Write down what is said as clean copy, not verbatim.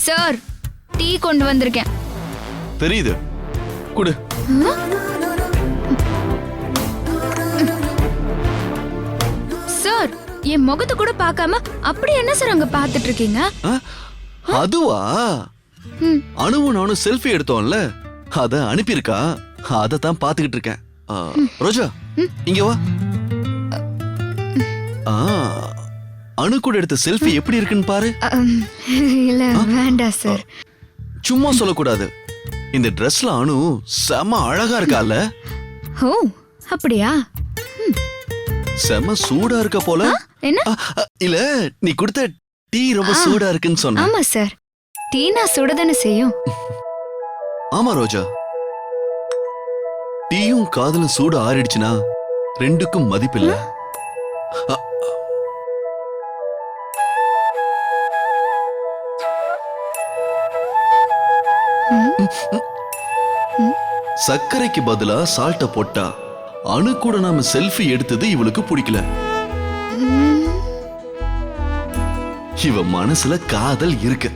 Sir, tea கொண்டு வந்திருக்கேன். தெரியுது, குடு. சார், என் முகத்தை கூட பார்க்காம அப்படி என்ன சார் அங்க பாத்துட்டு இருக்கீங்க? அதுவா? அனுவும் நானும் செல்ஃபி எடுத்தோம்ல, அத அனுப்பியிருக்கா. அதத்தான் பாத்துக்கிட்டு இருக்கேன். ரோஜா, இங்க வா. அனு கூட எடுத்த செல்ஃபி எப்படி இருக்குன்னு பாரு. இல்ல வேண்டாம் சார். சும்மா சொல்லக்கூடாது. இந்த ட்ரெஸ்ல அனு செம அழகா இருக்கால. ஓ, அப்படியா? செம சூடா இருக்க போல. என்ன? இல்ல, நீ கொடுத்த டீ ரொம்ப சூடா இருக்குன்னு சொன்ன. ஆமா சார், டீ நான் சுடதானே செய்யும். ஆமா ரோஜா, டீயும் காதலும் சூடு ஆறிடுச்சுன்னா ரெண்டுக்கும் மதிப்பில்ல. சர்க்கரைக்கு பதிலா சால்ட்ட போட்டா அணு கூட நாம செல்ஃபி எடுத்தது இவளுக்கு பிடிக்கல. இவ மனசுல காதல் இருக்கு.